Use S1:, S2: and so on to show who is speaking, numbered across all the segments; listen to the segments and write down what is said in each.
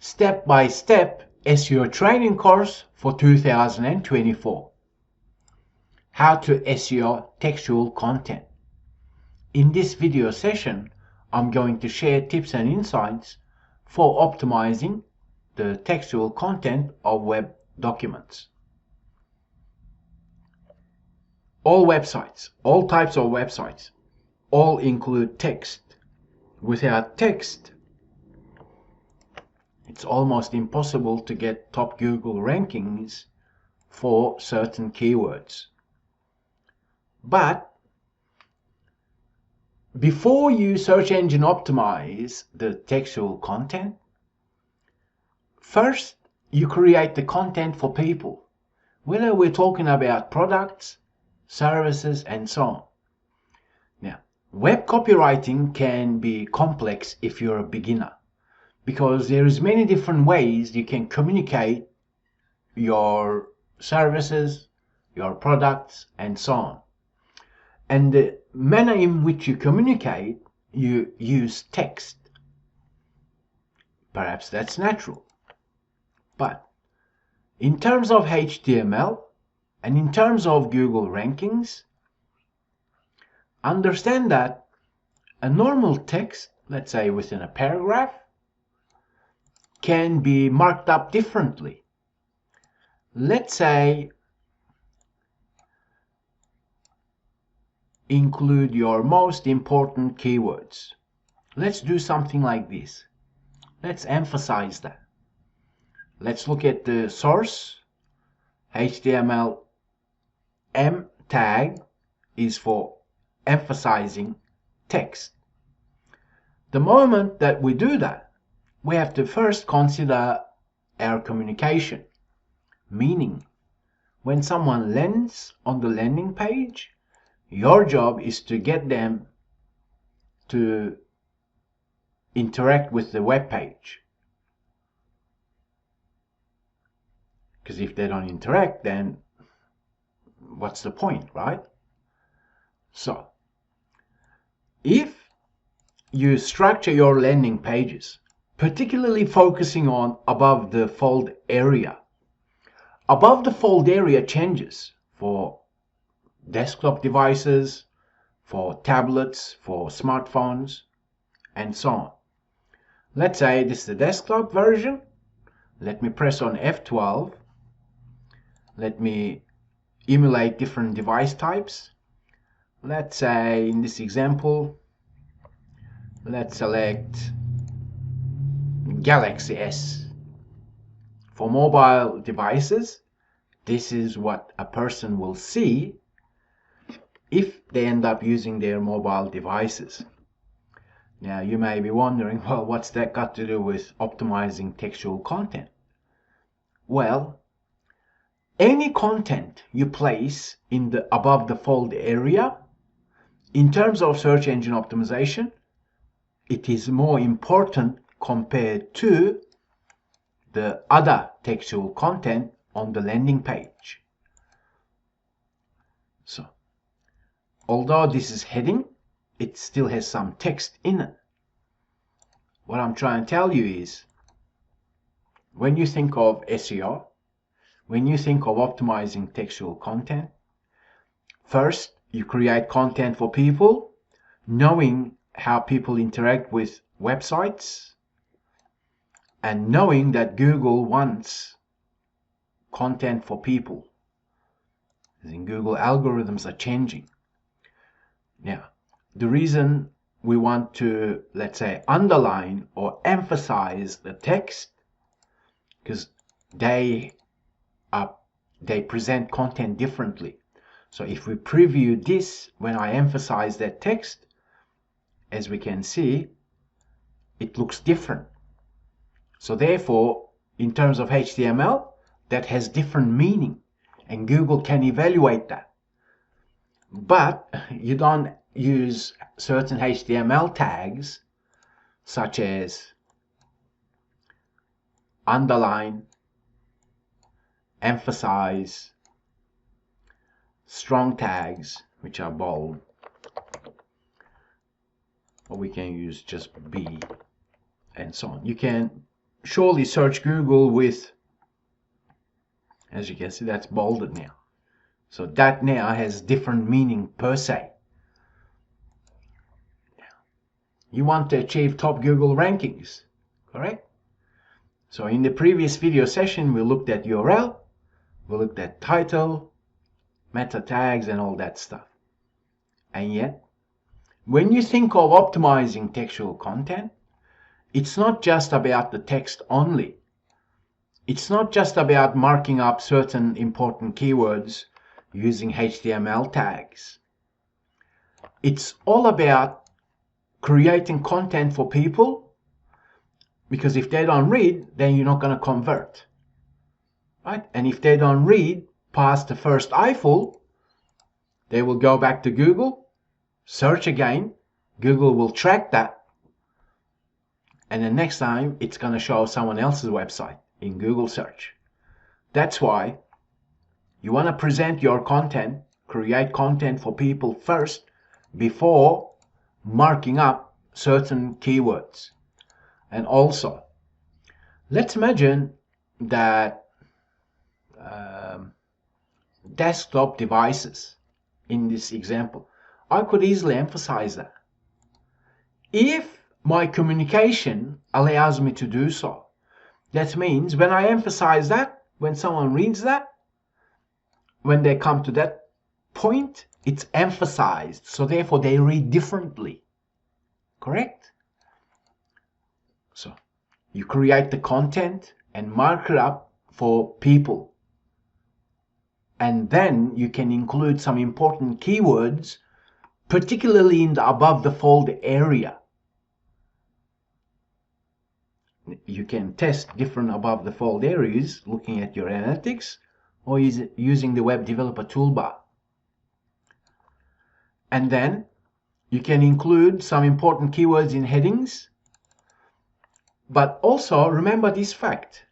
S1: Step-by-step SEO training course for 2024. How to SEO textual content. In this video session, I'm going to share tips and insights for optimizing the textual content of web documents. All websites, all types of websites, all include text. Without text, it's almost impossible to get top Google rankings for certain keywords. But before you search engine optimize the textual content, first you create the content for people, whether we're talking about products, services, and so on. Now, web copywriting can be complex if you're a beginner, because there is many different ways you can communicate your services, your products, and so on. And the manner in which you communicate, you use text. Perhaps that's natural. But in terms of HTML and in terms of Google rankings, understand that a normal text, let's say within a paragraph, can be marked up differently. Let's say include your most important keywords. Let's do something like this. Let's emphasize that. Let's look at the source. HTML M tag is for emphasizing text. The moment that we do that, we have to first consider our communication. Meaning, when someone lands on the landing page, your job is to get them to interact with the web page. Because if they don't interact, then what's the point, right? So, if you structure your landing pages, particularly focusing on above the fold area. Above the fold area changes for desktop devices, for tablets, for smartphones, and so on. Let's say this is the desktop version. Let me press on F12. Let me emulate different device types. Let's say in this example, let's select Galaxy S. For mobile devices, this is what a person will see if they end up using their mobile devices. Now you may be wondering, well, what's that got to do with optimizing textual content? Well, any content you place in the above the fold area, in terms of search engine optimization, it is more important compared to the other textual content on the landing page. So, although this is heading, it still has some text in it. What I'm trying to tell you is, when you think of SEO, when you think of optimizing textual content, first you create content for people, knowing how people interact with websites, and knowing that Google wants content for people. As in, Google algorithms are changing. Now, the reason we want to, let's say, underline or emphasize the text, because they present content differently. So if we preview this, when I emphasize that text, as we can see, it looks different. So therefore, in terms of HTML, that has different meaning, and Google can evaluate that. But you don't use certain HTML tags, such as underline, emphasize, strong tags, which are bold, or we can use just B, and so on. You can surely search Google with, as you can see, that's bolded now. So that now has different meaning per se. You want to achieve top Google rankings, correct? So in the previous video session, we looked at URL, we looked at title, meta tags, and all that stuff. And yet, when you think of optimizing textual content, it's not just about the text only. It's not just about marking up certain important keywords using HTML tags. It's all about creating content for people, because if they don't read, then you're not going to convert, right? And if they don't read past the first eyeful, they will go back to Google, search again, Google will track that, and the next time it's going to show someone else's website in Google search. That's why you want to present your content, create content for people first before marking up certain keywords. And also, let's imagine that desktop devices in this example. I could easily emphasize that. If my communication allows me to do so, that means when I emphasize that, when someone reads that, when they come to that point, it's emphasized. So therefore they read differently. Correct? So you create the content and mark it up for people. And then you can include some important keywords, particularly in the above the fold area. You can test different above the fold areas looking at your analytics or using the web developer toolbar. And then you can include some important keywords in headings. But also remember this fact.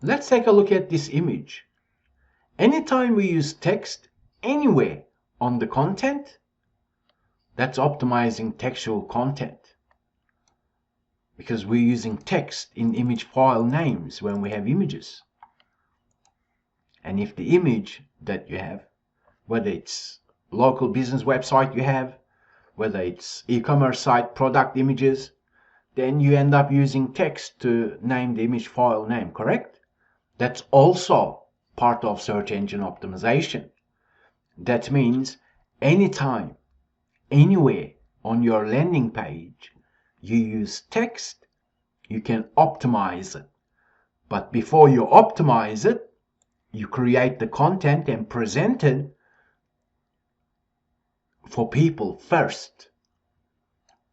S1: Let's take a look at this image. Anytime we use text anywhere on the content, that's optimizing textual content. Because we're using text in image file names when we have images. And if the image that you have, whether it's local business website you have, whether it's e-commerce site product images, then you end up using text to name the image file name, correct? That's also part of search engine optimization. That means anytime, anywhere on your landing page, you use text, you can optimize it. But before you optimize it, you create the content and present it for people first.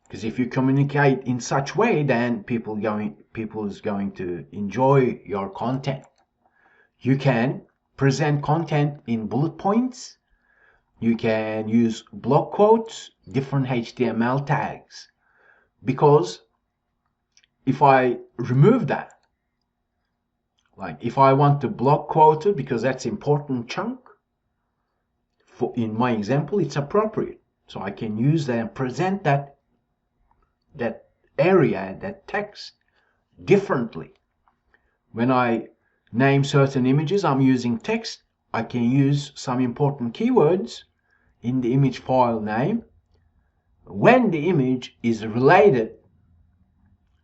S1: Because if you communicate in such way, then people is going to enjoy your content. You can present content in bullet points. You can use block quotes, different HTML tags. Because if I remove that, like if I want to block quote it because that's important chunk, in my example, it's appropriate. So I can use that and present that area, that text, differently. When I name certain images, I'm using text. I can use some important keywords in the image file name when the image is related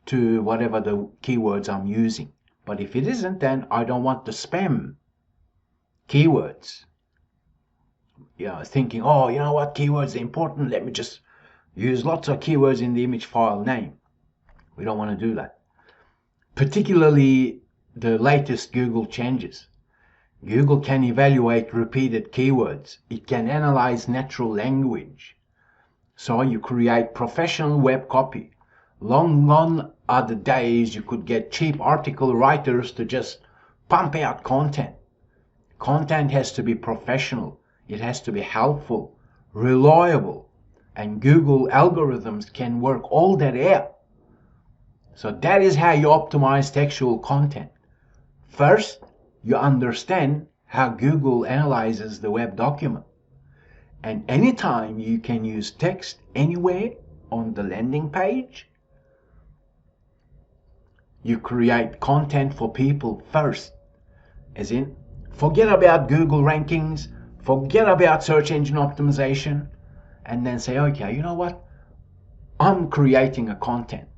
S1: to whatever the keywords I'm using. But if it isn't, then I don't want to spam keywords. Thinking, oh, you know what, keywords are important, let me just use lots of keywords in the image file name. We don't want to do that. Particularly the latest Google changes. Google can evaluate repeated keywords. It can analyze natural language. So you create professional web copy. Long gone are the days you could get cheap article writers to just pump out content. Content has to be professional. It has to be helpful, reliable, and Google algorithms can work all that out. So that is how you optimize textual content. First, you understand how Google analyzes the web document. And anytime you can use text anywhere on the landing page, you create content for people first. As in, forget about Google rankings, forget about search engine optimization, and then say, okay, you know what? I'm creating a content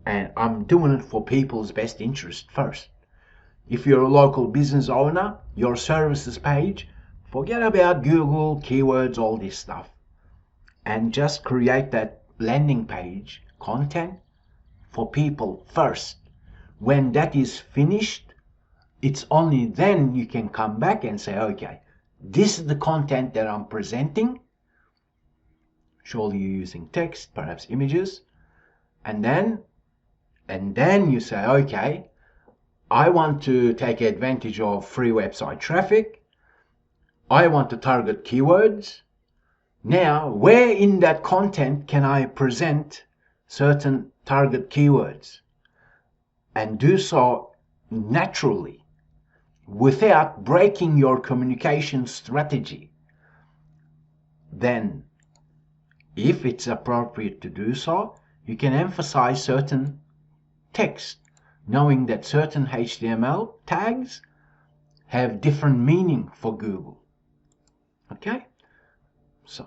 S1: and I'm doing it for people's best interest first. If you're a local business owner, your services page, forget about Google, keywords, all this stuff, and just create that landing page content for people first. When that is finished, it's only then you can come back and say, okay, this is the content that I'm presenting. Surely you're using text, perhaps images, and then you say, okay, I want to take advantage of free website traffic. I want to target keywords. Now, where in that content can I present certain target keywords and do so naturally without breaking your communication strategy? Then, if it's appropriate to do so, you can emphasize certain text, knowing that certain HTML tags have different meaning for Google. Okay? So,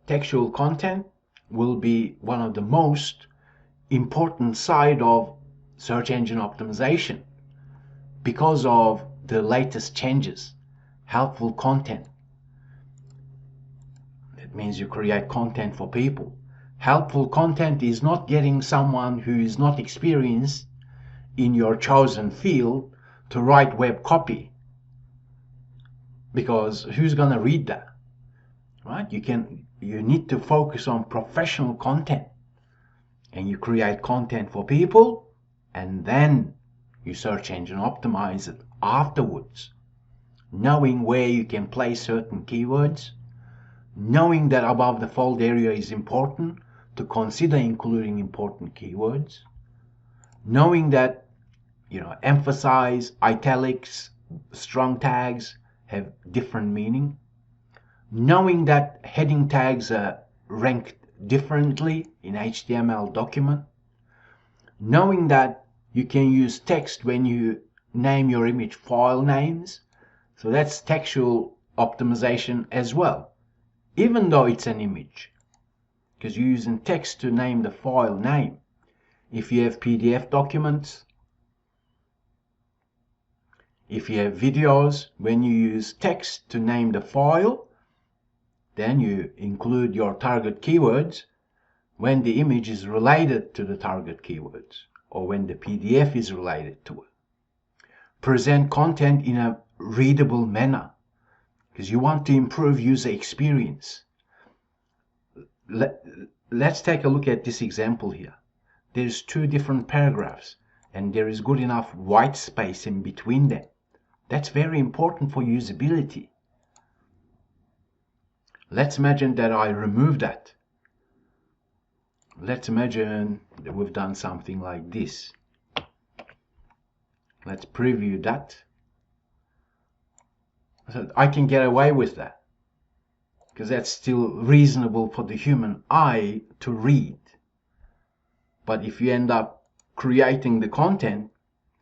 S1: textual content will be one of the most important side of search engine optimization because of the latest changes. Helpful content. That means you create content for people. Helpful content is not getting someone who is not experienced in your chosen field to write web copy, because who's going to read that, right? You need to focus on professional content, and you create content for people, and then you search engine optimize it afterwards, knowing where you can place certain keywords, knowing that above the fold area is important, to consider including important keywords, knowing that, emphasize, italics, strong tags have different meaning, knowing that heading tags are ranked differently in HTML document, knowing that you can use text when you name your image file names. So that's textual optimization as well, even though it's an image, because you're using text to name the file name. If you have PDF documents, if you have videos, when you use text to name the file, then you include your target keywords when the image is related to the target keywords, or when the PDF is related to it. Present content in a readable manner, because you want to improve user experience. Let's take a look at this example here. There's two different paragraphs, and there is good enough white space in between them. That's very important for usability. Let's imagine that I remove that. Let's imagine that we've done something like this. Let's preview that. So I can get away with that, because that's still reasonable for the human eye to read. But if you end up creating the content,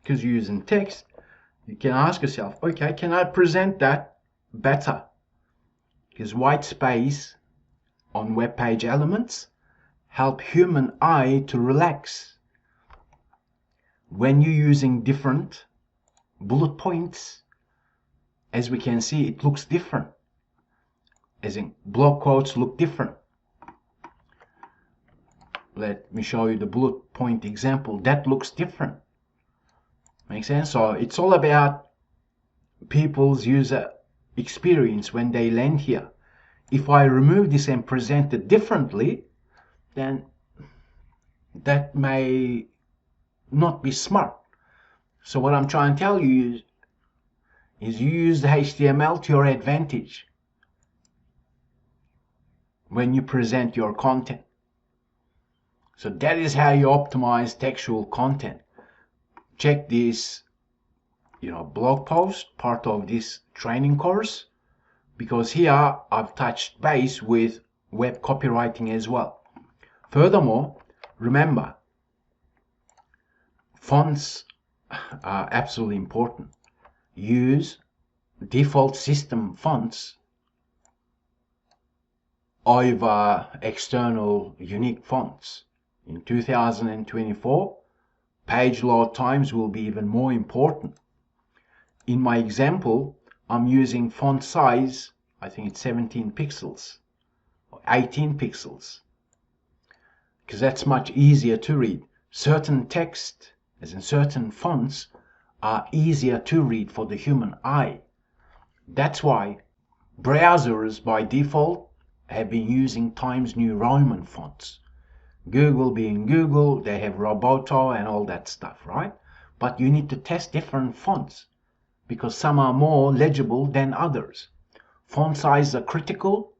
S1: because you're using text, you can ask yourself, okay, can I present that better? Because white space on web page elements help human eye to relax. When you're using different bullet points, as we can see, it looks different. As in, block quotes look different. Let me show you the bullet point example. That looks different. Make sense? So it's all about people's user experience when they land here. If I remove this and present it differently, then that may not be smart. So what I'm trying to tell you is you use the HTML to your advantage when you present your content. So that is how you optimize textual content. Check this, blog post, part of this training course, because here I've touched base with web copywriting as well. Furthermore, remember, fonts are absolutely important. Use default system fonts over external unique fonts. In 2024, page load times will be even more important. In my example, I'm using font size, I think it's 17 pixels or 18 pixels, because that's much easier to read. Certain text, as in certain fonts, are easier to read for the human eye. That's why browsers by default have been using Times New Roman fonts. Google being Google, they have Roboto and all that stuff, right? But you need to test different fonts because some are more legible than others. Font size are critical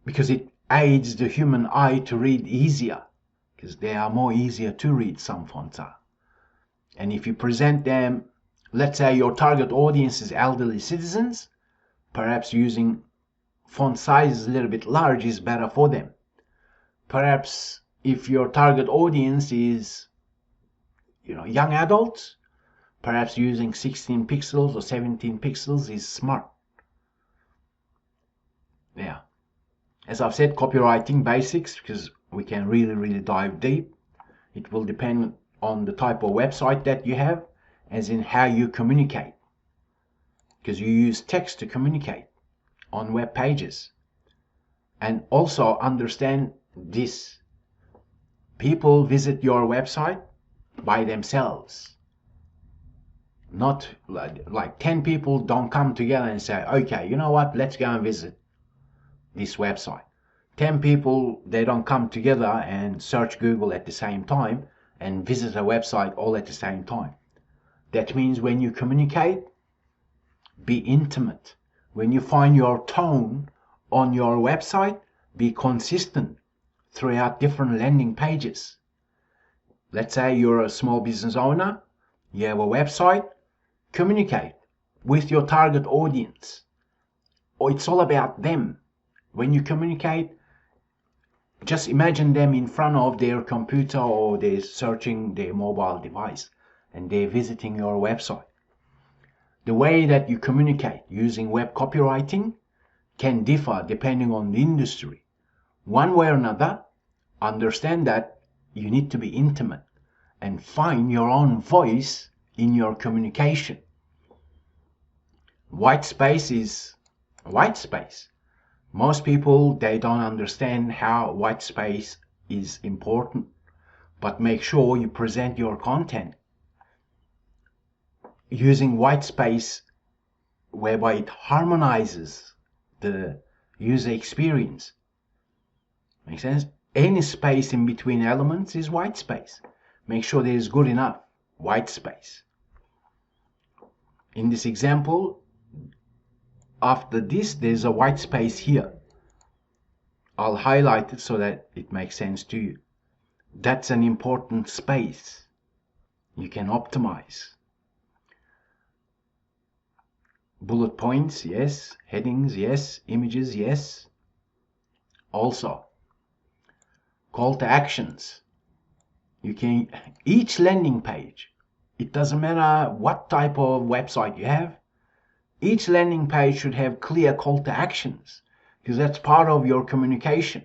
S1: because it aids the human eye to read easier, because they are more easier to read, some fonts are. And if you present them, let's say your target audience is elderly citizens, perhaps using font size a little bit large is better for them. Perhaps if your target audience is young adults, perhaps using 16 pixels or 17 pixels is smart. Yeah. As I've said, copywriting basics, because we can really dive deep. It will depend on the type of website that you have, as in how you communicate, because you use text to communicate on web pages. And also understand this: people visit your website by themselves. Not like 10 people don't come together and say, okay, you know what, let's go and visit this website. 10 people, they don't come together and search Google at the same time and visit a website all at the same time. That means when you communicate, be intimate. When you find your tone on your website, be consistent throughout different landing pages. Let's say you're a small business owner, you have a website, communicate with your target audience. Or it's all about them. When you communicate, just imagine them in front of their computer, or they're searching their mobile device and they're visiting your website. The way that you communicate using web copywriting can differ depending on the industry. One way or another, understand that you need to be intimate and find your own voice in your communication. White space is white space. Most people, they don't understand how white space is important, but make sure you present your content using white space whereby it harmonizes the user experience. Make sense? Any space in between elements is white space. Make sure there is good enough white space. In this example, after this, there's a white space here. I'll highlight it so that it makes sense to you. That's an important space. You can optimize. Bullet points, yes. Headings, yes. Images, yes. Also, call to actions. You can, each landing page, it doesn't matter what type of website you have, each landing page should have clear call to actions, because that's part of your communication.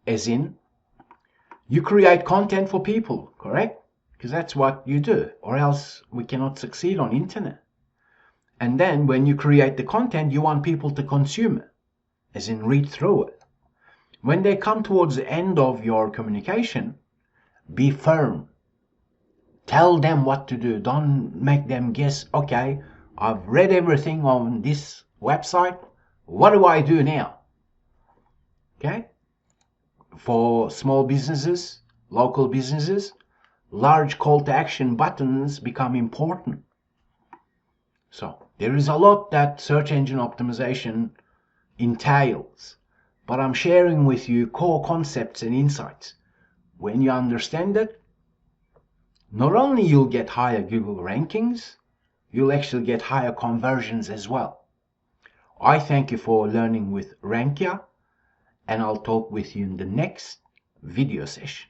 S1: As in, you create content for people, correct? Because that's what you do, or else we cannot succeed on internet. And then when you create the content, you want people to consume it, as in read through it. When they come towards the end of your communication, be firm. Tell them what to do. Don't make them guess, okay, I've read everything on this website. What do I do now? Okay? For small businesses, local businesses, large call to action buttons become important. So there is a lot that search engine optimization entails, but I'm sharing with you core concepts and insights. When you understand it, not only you'll get higher Google rankings, you'll actually get higher conversions as well. I thank you for learning with RankYa, and I'll talk with you in the next video session.